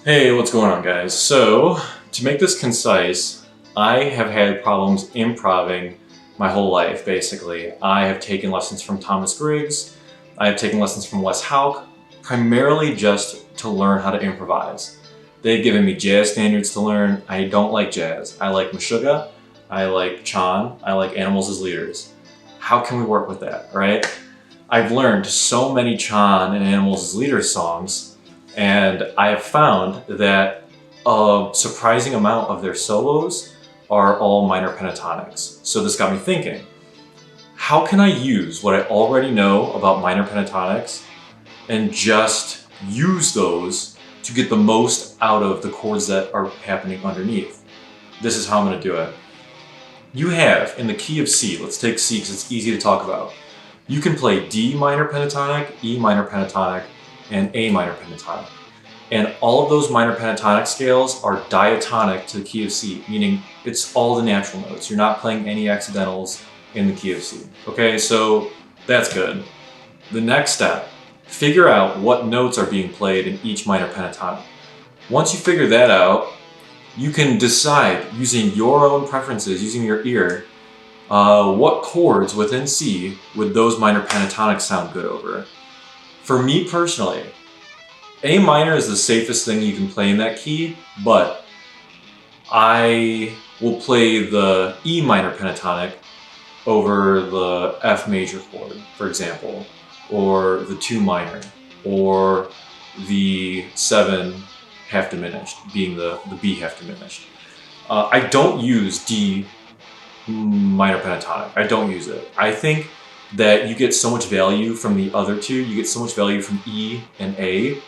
Hey, what's going on, guys? So, to make this concise, I have had problems improving my whole life, basically. I have taken lessons from Thomas Griggs, I have taken lessons from Wes Hauck, primarily just to learn how to improvise. They've given me jazz standards to learn. I don't like jazz. I like Meshuggah, I like Chan, I like Animals as Leaders. How can we work with that, right? I've learned so many Chan and Animals as Leaders songs, and I have found that a surprising amount of their solos are all minor pentatonics. So this got me thinking, how can I use what I already know about minor pentatonics and just use those to get the most out of the chords that are happening underneath? This is how I'm going to do it. You have, in the key of C, let's take C because it's easy to talk about. You can play D minor pentatonic, E minor pentatonic, and A minor pentatonic. And all of those minor pentatonic scales are diatonic to the key of C, meaning it's all the natural notes. You're not playing any accidentals in the key of C. Okay, so that's good. The next step, figure out what notes are being played in each minor pentatonic. Once you figure that out, you can decide, using your own preferences, using your ear, what chords within C would those minor pentatonics sound good over. For me personally, A minor is the safest thing you can play in that key, but I will play the E minor pentatonic over the F major chord, for example, or the 2 minor, or the 7 half diminished, being the B half diminished. I don't use D minor pentatonic. I don't use it. I think that you get so much value from the other two. You get so much value from E and A.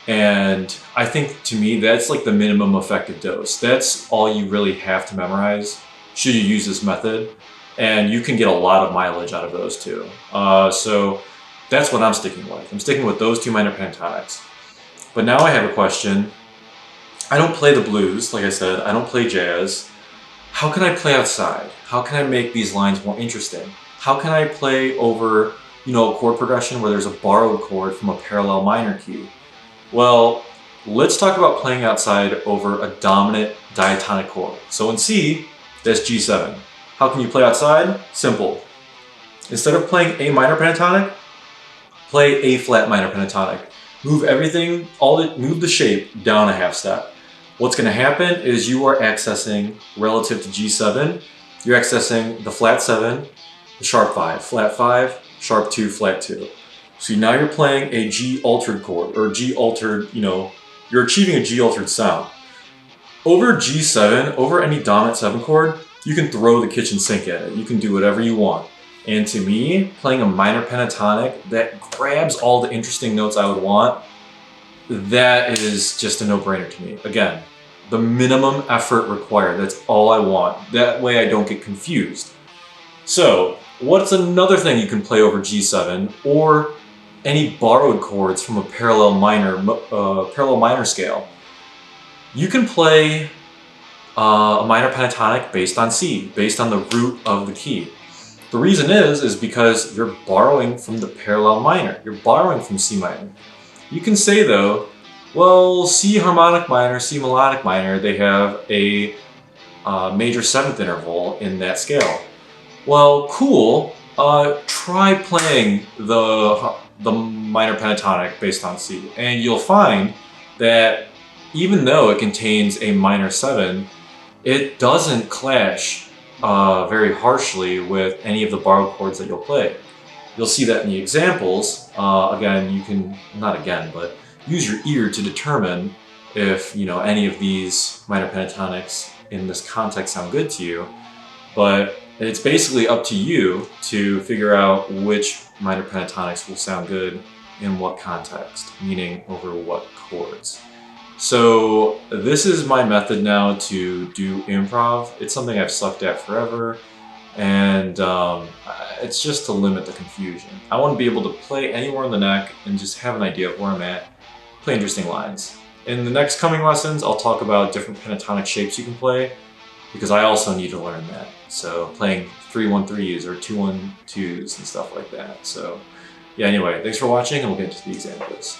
And I think, to me, that's like the minimum effective dose. That's all you really have to memorize should you use this method. And you can get a lot of mileage out of those two. So that's what I'm sticking with. I'm sticking with those 2 minor pentatonics. But now I have a question. I don't play the blues, like I said. I don't play jazz. How can I play outside? How can I make these lines more interesting? How can I play over, a chord progression where there's a borrowed chord from a parallel minor key? Well, let's talk about playing outside over a dominant diatonic chord. So in C, that's G7. How can you play outside? Simple. Instead of playing A minor pentatonic, play A flat minor pentatonic. Move everything, move the shape down a half step. What's going to happen is you are accessing, relative to G7, you're accessing the flat 7, the sharp 5, flat 5, sharp 2, flat 2. So now you're playing a G altered chord, or G altered, you're achieving a G altered sound. Over G7, over any dominant 7 chord, you can throw the kitchen sink at it. You can do whatever you want. And to me, playing a minor pentatonic that grabs all the interesting notes I would want, that is just a no-brainer to me. Again, the minimum effort required. That's all I want. That way I don't get confused. So, what's another thing you can play over G7 or any borrowed chords from a parallel minor scale? You can play a minor pentatonic based on C, based on the root of the key. The reason is because you're borrowing from the parallel minor. You're borrowing from C minor. You can say though, well, C harmonic minor, C melodic minor, they have a major 7th interval in that scale. Well, cool. Try playing the minor pentatonic based on C, and you'll find that even though it contains a minor 7, it doesn't clash very harshly with any of the borrowed chords that you'll play. You'll see that in the examples. Again, you can, not again, but use your ear to determine if, any of these minor pentatonics in this context sound good to you. But it's basically up to you to figure out which minor pentatonics will sound good in what context, meaning over what chords. So this is my method now to do improv. It's something I've sucked at forever, and it's just to limit the confusion. I want to be able to play anywhere in the neck and just have an idea of where I'm at, play interesting lines. In the next coming lessons, I'll talk about different pentatonic shapes you can play, because I also need to learn that. So playing 3-1-3s or 2-1-2s and stuff like that. So yeah, anyway, thanks for watching, and we'll get into the examples.